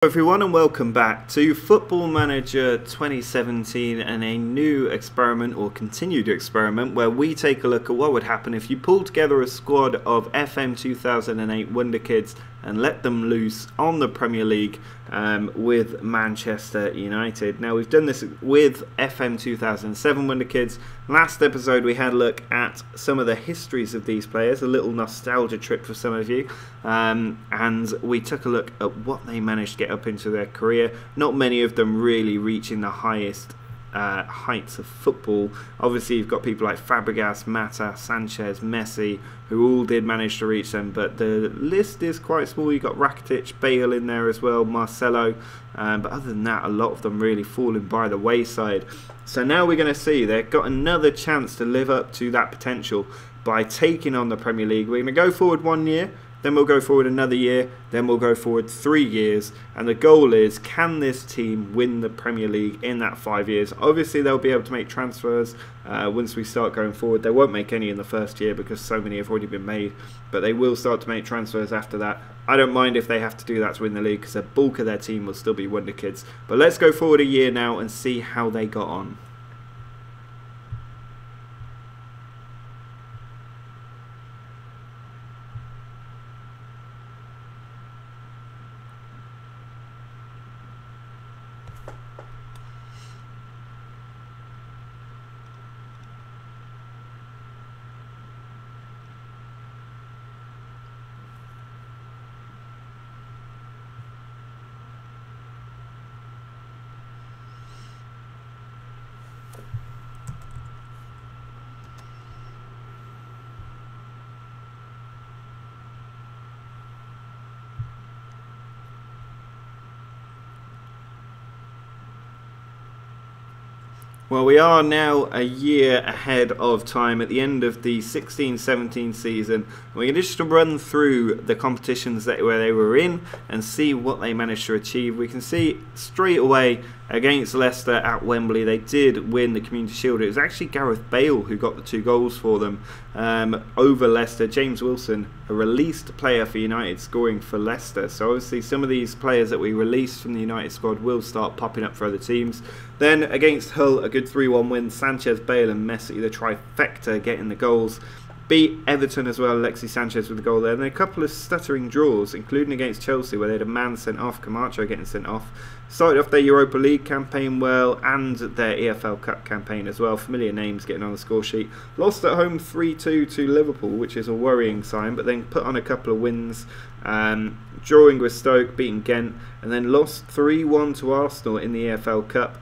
Hello everyone and welcome back to Football Manager 2017 and a new experiment or continued experiment where we take a look at what would happen if you pulled together a squad of FM 2008 Wonderkids and let them loose on the Premier League with Manchester United. Now we've done this with FM 2007 Wonderkids. Last episode we had a look at some of the histories of these players, a little nostalgia trip for some of you, and we took a look at what they managed to get up into their career. Not many of them really reaching the highest heights of football. Obviously you've got people like Fabregas, Mata, Sanchez, Messi, who all did manage to reach them, but the list is quite small. You've got Rakitic, Bale in there as well, Marcelo, but other than that a lot of them really falling by the wayside. So now we're going to see they've got another chance to live up to that potential by taking on the Premier League. We're going to go forward 1 year, then we'll go forward another year, then we'll go forward 3 years, and the goal is, can this team win the Premier League in that 5 years? Obviously they'll be able to make transfers once we start going forward. They won't make any in the first year because so many have already been made, but they will start to make transfers after that. I don't mind if they have to do that to win the league because the bulk of their team will still be Wonderkids. But let's go forward a year now and see how they got on. Well, we are now a year ahead of time at the end of the 16-17 season. We're going to just run through the competitions where they were in and see what they managed to achieve. We can see straight away against Leicester at Wembley, they did win the Community Shield. It was actually Gareth Bale who got the 2 goals for them over Leicester. James Wilson, a released player for United, scoring for Leicester. So obviously some of these players that we released from the United squad will start popping up for other teams. Then against Hull, a good 3-1 win. Sanchez, Bale and Messi, the trifecta, getting the goals. Beat Everton as well, Alexis Sanchez with the goal there. And a couple of stuttering draws, including against Chelsea, where they had a man sent off, Camacho getting sent off. Started off their Europa League campaign well, and their EFL Cup campaign as well. Familiar names getting on the score sheet. Lost at home 3-2 to Liverpool, which is a worrying sign, but then put on a couple of wins. Drawing with Stoke, beating Ghent, and then lost 3-1 to Arsenal in the EFL Cup.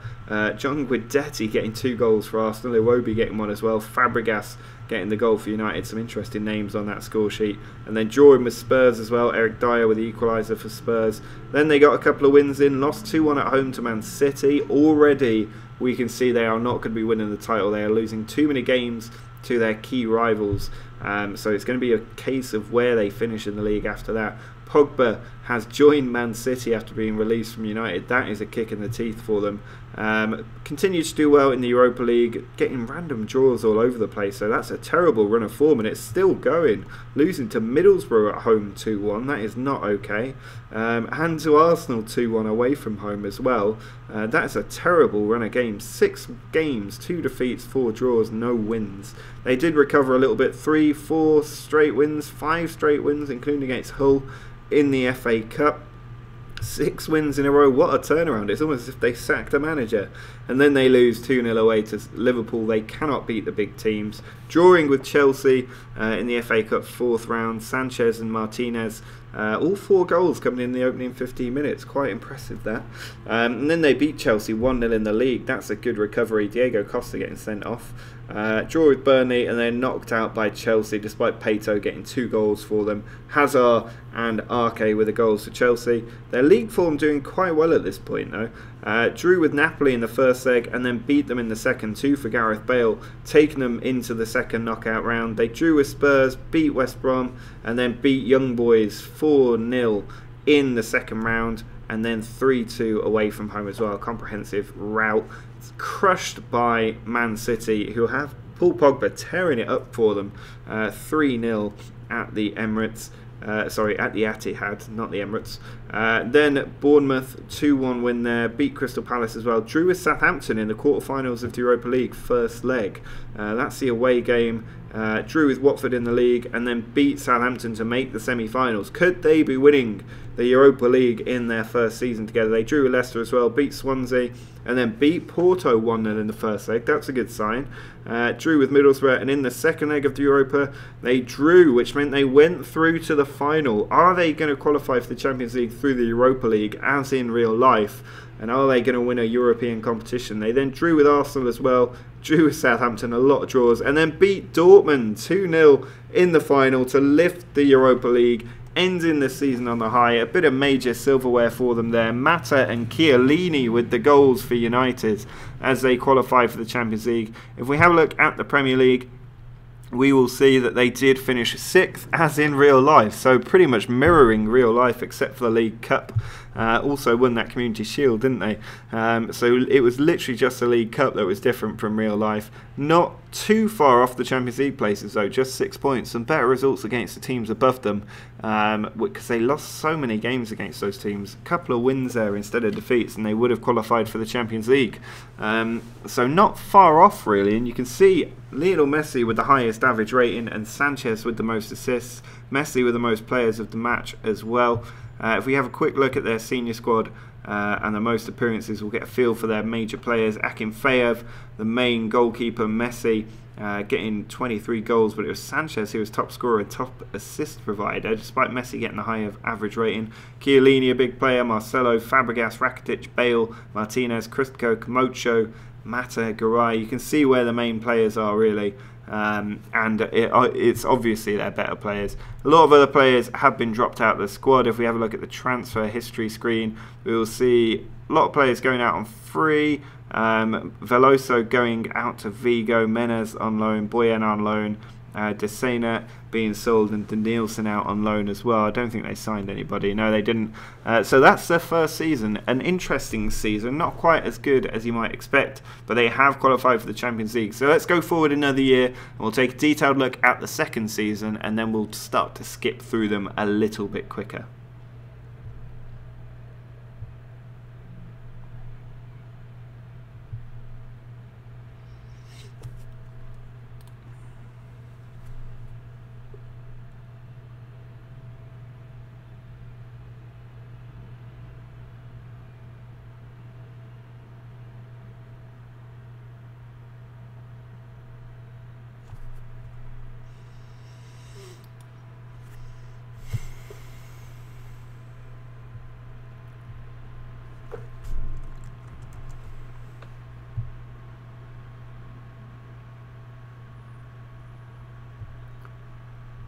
John Guidetti getting 2 goals for Arsenal, Iwobi getting 1 as well, Fabregas getting the goal for United. Some interesting names on that score sheet. And then drawing with Spurs as well, Eric Dyer with the equaliser for Spurs. Then they got a couple of wins in, lost 2-1 at home to Man City. Already we can see they are not going to be winning the title. They are losing too many games to their key rivals. So it's going to be a case of where they finish in the league after that. Pogba has joined Man City after being released from United. That is a kick in the teeth for them. Continued to do well in the Europa League, getting random draws all over the place, so that's a terrible run of form, and it's still going. Losing to Middlesbrough at home 2-1, that is not okay. And to Arsenal 2-1 away from home as well. That's a terrible run of games. 6 games, 2 defeats, 4 draws, no wins. They did recover a little bit, 3-4 straight wins, 5 straight wins, including against Hull in the FA Cup. 6 wins in a row, what a turnaround. It's almost as if they sacked a manager. And then they lose 2-0 away to Liverpool. They cannot beat the big teams. Drawing with Chelsea in the FA Cup 4th round. Sanchez and Martinez, all 4 goals coming in the opening 15 minutes. Quite impressive that. And then they beat Chelsea 1-0 in the league. That's a good recovery. Diego Costa getting sent off. Draw with Burnley and then knocked out by Chelsea despite Pato getting 2 goals for them. Hazard and Arke with the goals for Chelsea. Their league form doing quite well at this point though. Drew with Napoli in the first leg and then beat them in the second, 2 for Gareth Bale, taking them into the second knockout round. They drew with Spurs, beat West Brom and then beat Young Boys 4-0 in the second round, and then 3-2 away from home as well. Comprehensive rout. Crushed by Man City, who have Paul Pogba tearing it up for them. 3-0 at the Emirates. Sorry, at the Etihad, not the Emirates. Then Bournemouth 2-1 win there, beat Crystal Palace as well, drew with Southampton in the quarterfinals of the Europa League first leg. That's the away game. Drew with Watford in the league and then beat Southampton to make the semi-finals. Could they be winning the Europa League in their first season together? They drew with Leicester as well, beat Swansea and then beat Porto 1-0 in the first leg. That's a good sign. Drew with Middlesbrough, and in the second leg of the Europa they drew, which meant they went through to the final. Are they going to qualify for the Champions League through the Europa League as in real life? And are they going to win a European competition? They then drew with Arsenal as well, drew with Southampton, a lot of draws, and then beat Dortmund 2-0 in the final to lift the Europa League, ending the season on the high. A bit of major silverware for them there. Mata and Chiellini with the goals for United as they qualify for the Champions League. If we have a look at the Premier League, we will see that they did finish 6th as in real life, so pretty much mirroring real life except for the League Cup. Also won that Community Shield, didn't they? So it was literally just the League Cup that was different from real life. Not too far off the Champions League places though, just 6 points. Some better results against the teams above them, because they lost so many games against those teams. A couple of wins there instead of defeats and they would have qualified for the Champions League. So not far off really, and you can see Lionel Messi with the highest average rating and Sanchez with the most assists, Messi with the most players of the match as well. If we have a quick look at their senior squad and the most appearances, we'll get a feel for their major players. Akinfeev, the main goalkeeper, Messi getting 23 goals, but it was Sanchez who was top scorer and top assist provider, despite Messi getting the higher average rating. Chiellini, a big player, Marcelo, Fabregas, Rakitic, Bale, Martinez, Kristko, Camacho, Mata, Garay. You can see where the main players are really. And it's obviously they're better players. A lot of other players have been dropped out of the squad. If we have a look at the transfer history screne, we will see a lot of players going out on free. Veloso going out to Vigo, Menez on loan, Boyen on loan, Desena being sold, and Danielson out on loan as well. I don't think they signed anybody. No, they didn't. So that's their first season. An interesting season, not quite as good as you might expect, but they have qualified for the Champions League. So let's go forward another year and we'll take a detailed look at the second season, and then we'll start to skip through them a little bit quicker.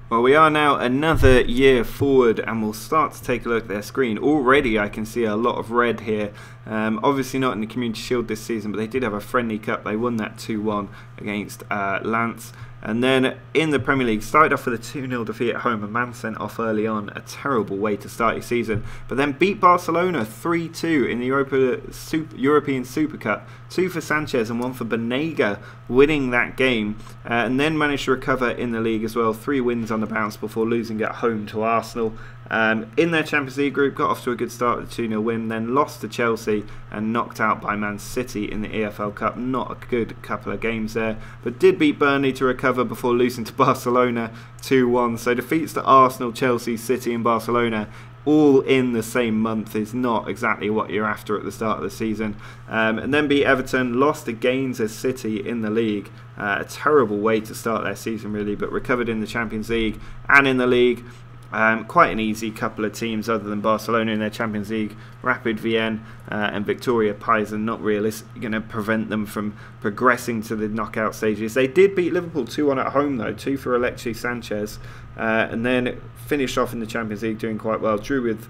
Well, we are now another year forward and we'll start to take a look at their screen. Already I can see a lot of red here. Obviously not in the Community Shield this season, but they did have a friendly cup. They won that 2-1 against Lens. And then in the Premier League, started off with a 2-0 defeat at home. A man sent off early on, a terrible way to start your season. But then beat Barcelona 3-2 in the European Super Cup. 2 for Sanchez and 1 for Banega, winning that game. And then managed to recover in the league as well. 3 wins on the bounce before losing at home to Arsenal. In their Champions League group, got off to a good start with a 2-0 win, then lost to Chelsea and knocked out by Man City in the EFL Cup. Not a good couple of games there, but did beat Burnley to recover before losing to Barcelona 2-1. So defeats to Arsenal, Chelsea, City and Barcelona all in the same month is not exactly what you're after at the start of the season. And then beat Everton, lost again to City in the league. A terrible way to start their season really, but recovered in the Champions League and in the league. Quite an easy couple of teams other than Barcelona in their Champions League. Rapid Vienna and Victoria Pilsen, not really going to prevent them from progressing to the knockout stages. They did beat Liverpool 2-1 at home though, 2 for Alexis Sanchez, and then finished off in the Champions League doing quite well. Drew with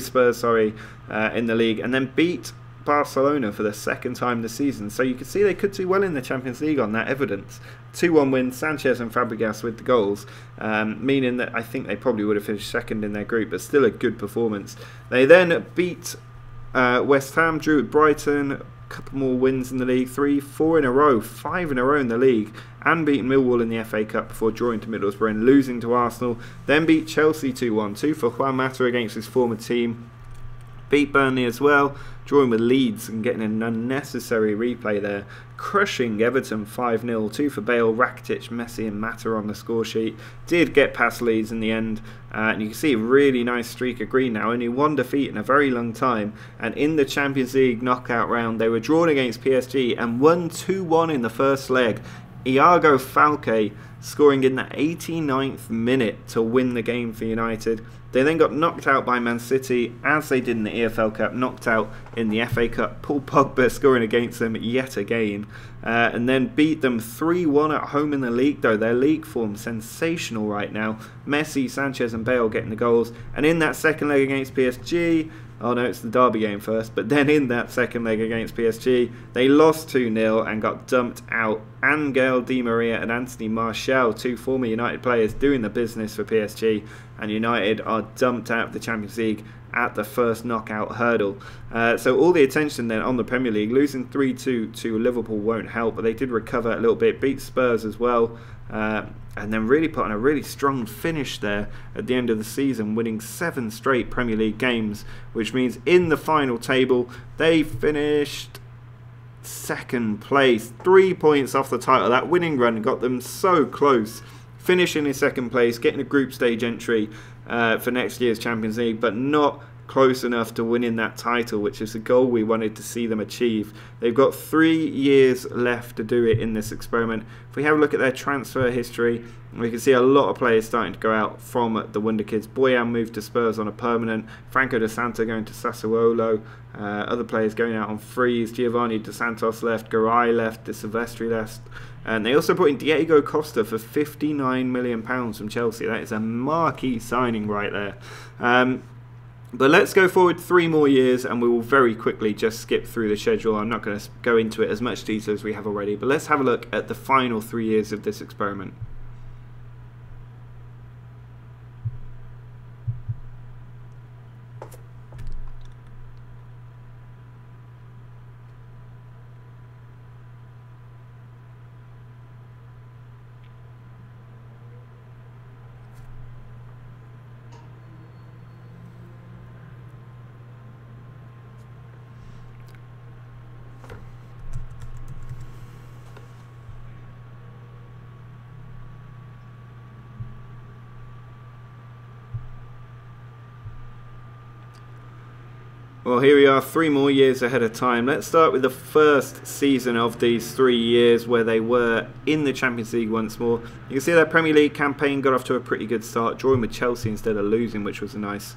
Spurs, in the league, and then beat Barcelona for the second time this season. So you can see they could do well in the Champions League on that evidence. 2-1 win, Sanchez and Fabregas with the goals, meaning that I think they probably would have finished second in their group, but still a good performance. They then beat West Ham, drew with Brighton, couple more wins in the league, 3, 4 in a row, 5 in a row in the league, and beaten Millwall in the FA Cup before drawing to Middlesbrough and losing to Arsenal. Then beat Chelsea 2-1, 2 for Juan Mata against his former team. Beat Burnley as well, drawing with Leeds and getting an unnecessary replay there. Crushing Everton 5-0, 2 for Bale, Rakitic, Messi and Mata on the score sheet. Did get past Leeds in the end, and you can see a really nice streak of green now. Only 1 defeat in a very long time, and in the Champions League knockout round they were drawn against PSG and won 2-1 in the first leg. Iago Falque scoring in the 89th minute to win the game for United. They then got knocked out by Man City, as they did in the EFL Cup, knocked out in the FA Cup. Paul Pogba scoring against them yet again, and then beat them 3-1 at home in the league, though. Their league form sensational right now. Messi, Sanchez and Bale getting the goals. And in that second leg against PSG, oh no, it's the derby game first, but then in that second leg against PSG, they lost 2-0 and got dumped out. Angel Di Maria and Anthony Martial, 2 former United players, doing the business for PSG, and United are dumped out of the Champions League at the first knockout hurdle. So all the attention then on the Premier League. Losing 3-2 to Liverpool won't help, but they did recover a little bit, beat Spurs as well, and then really put on a really strong finish there at the end of the season, winning 7 straight Premier League games, which means in the final table they finished second place, 3 points off the title. That winning run got them so close, finishing in second place, getting a group stage entry for next year's Champions League, but not close enough to winning that title, which is the goal we wanted to see them achieve. They've got 3 years left to do it in this experiment. If we have a look at their transfer history, we can see a lot of players starting to go out from the Wonderkids. Boyan moved to Spurs on a permanent, Franco De Santa going to Sassuolo, other players going out on frees, Giovanni De Santos left, Garay left, De Silvestri left, and they also brought in Diego Costa for £59 million from Chelsea. That is a marquee signing right there. But let's go forward 3 more years and we will very quickly just skip through the schedule. I'm not going to go into it as much detail as we have already, but let's have a look at the final 3 years of this experiment. Well, here we are, 3 more years ahead of time. Let's start with the first season of these 3 years where they were in the Champions League once more. You can see their Premier League campaign got off to a pretty good start, drawing with Chelsea instead of losing, which was a nice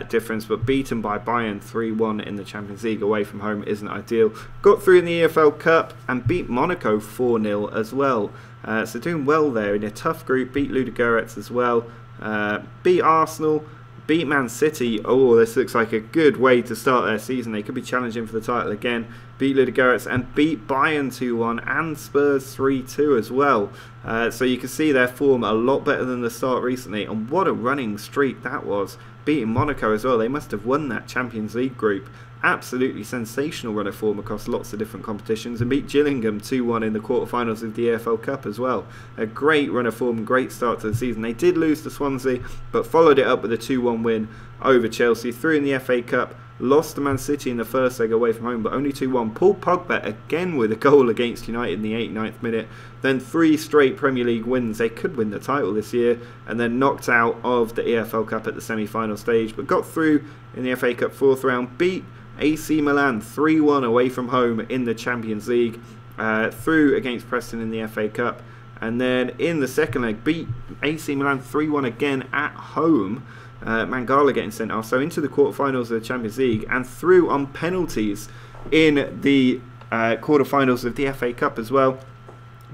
difference, but beaten by Bayern 3-1 in the Champions League away from home isn't ideal. Got through in the EFL Cup and beat Monaco 4-0 as well. So doing well there in a tough group, beat Ludogorets as well, beat Arsenal, beat Man City. Oh, this looks like a good way to start their season. They could be challenging for the title again. Beat Ludogorets and beat Bayern 2-1 and Spurs 3-2 as well. So you can see their form a lot better than the start recently. And what a running streak that was. Beating Monaco as well. They must have won that Champions League group. Absolutely sensational run of form across lots of different competitions, and beat Gillingham 2-1 in the quarterfinals of the EFL Cup as well. A great run of form, great start to the season. They did lose to Swansea, but followed it up with a 2-1 win over Chelsea. Through in the FA Cup, lost to Man City in the first leg away from home, but only 2-1. Paul Pogba again with a goal against United in the 89th minute. Then 3 straight Premier League wins. They could win the title this year, and then knocked out of the EFL Cup at the semi-final stage, but got through in the FA Cup 4th round, beat AC Milan 3-1 away from home in the Champions League, through against Preston in the FA Cup, and then in the second leg beat AC Milan 3-1 again at home, Mangala getting sent off, so into the quarterfinals of the Champions League, and through on penalties in the quarterfinals of the FA Cup as well.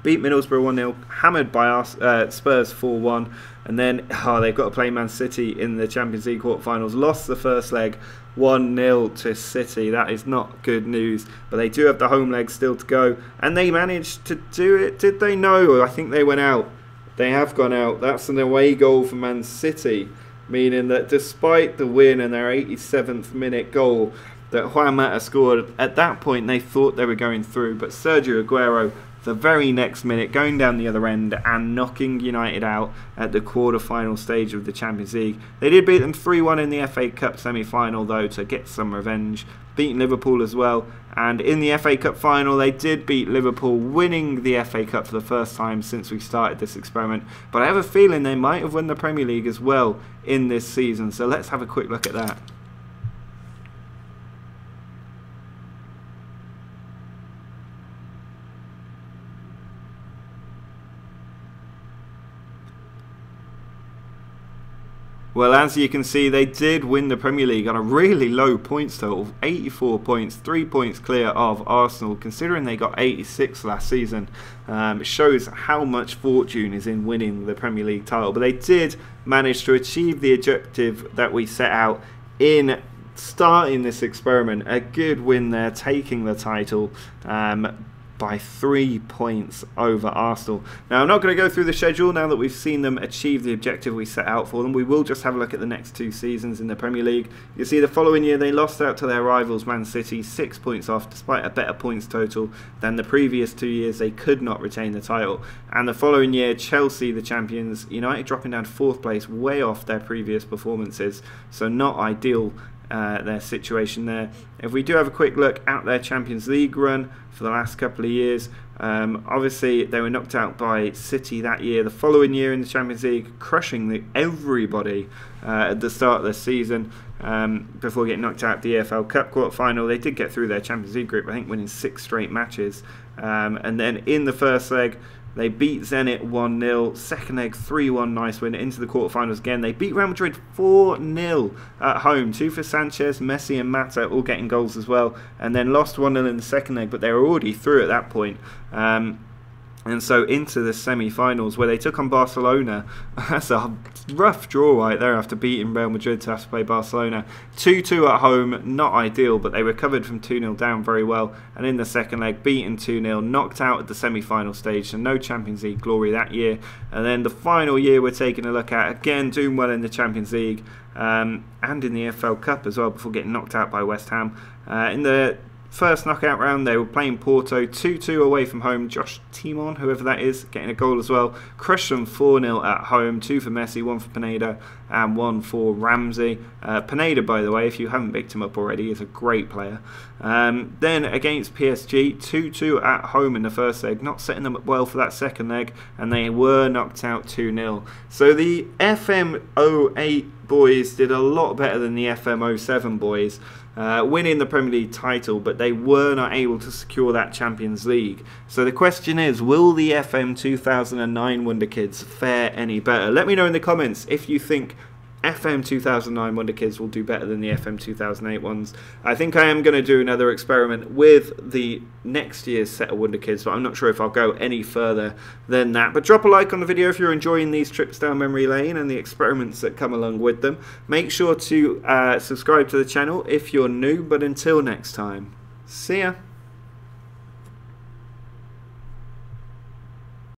Beat Middlesbrough 1-0, hammered by Spurs 4-1, and then they've got to play Man City in the Champions League quarterfinals. Lost the first leg 1-0 to City. That is not good news, but they do have the home leg still to go, and they managed to do it. Did they? No, I think they went out. They have gone out. That's an away goal for Man City, meaning that despite the win and their 87th minute goal, that Juan Mata scored. At that point, they thought they were going through, but Sergio Aguero, the very next minute, going down the other end and knocking United out at the quarter-final stage of the Champions League. They did beat them 3-1 in the FA Cup semi-final, though, to get some revenge, beating Liverpool as well. And in the FA Cup final, they did beat Liverpool, winning the FA Cup for the first time since we started this experiment. But I have a feeling they might have won the Premier League as well in this season, so let's have a quick look at that. Well, as you can see, they did win the Premier League on a really low points total, 84 points, 3 points clear of Arsenal, considering they got 86 last season. It shows how much fortune is in winning the Premier League title, but they did manage to achieve the objective that we set out in starting this experiment. A good win there, taking the title by 3 points over Arsenal. Now, I'm not going to go through the schedule now that we've seen them achieve the objective we set out for them. We will just have a look at the next 2 seasons in the Premier League. You see the following year they lost out to their rivals Man City, 6 points off, despite a better points total than the previous 2 years. They could not retain the title. And the following year, Chelsea, the champions, United dropping down to 4th place, way off their previous performances. So not ideal, their situation there. If we do have a quick look at their Champions League run for the last couple of years, obviously they were knocked out by City that year. The following year in the Champions League, crushing everybody at the start of the season before getting knocked out at the EFL Cup quarter-final. They did get through their Champions League group, I think, winning 6 straight matches. And then in the first leg, they beat Zenit 1-0. Second leg, 3-1, nice win. Into the quarterfinals again. They beat Real Madrid 4-0 at home. 2 for Sanchez, Messi and Mata all getting goals as well. And then lost 1-0 in the second leg, but they were already through at that point. And so into the semi-finals where they took on Barcelona. That's a rough draw right there after beating Real Madrid to have to play Barcelona. 2-2 at home, not ideal, but they recovered from 2-0 down very well. And in the second leg, beaten 2-0, knocked out at the semi-final stage, so no Champions League glory that year. And then the final year we're taking a look at, again doing well in the Champions League and in the EFL Cup as well before getting knocked out by West Ham. In the first knockout round, they were playing Porto, 2-2 away from home. Josh Timon, whoever that is, getting a goal as well. Crushed them 4-0 at home, 2 for Messi, 1 for Pineda, and 1 for Ramsey. Pineda, by the way, if you haven't picked him up already, is a great player. Then against PSG, 2-2 at home in the first leg, not setting them up well for that second leg, and they were knocked out 2-0. So the FM08 boys did a lot better than the FM07 boys, winning the Premier League title, but they were not able to secure that Champions League. So the question is, will the FM 2009 Wonderkids fare any better? Let me know in the comments if you think FM 2009 Wonderkids will do better than the FM 2008 ones. I think I am going to do another experiment with the next year's set of Wonderkids, but I'm not sure if I'll go any further than that. But drop a like on the video if you're enjoying these trips down memory lane and the experiments that come along with them. Make sure to subscribe to the channel if you're new, but until next time, see ya!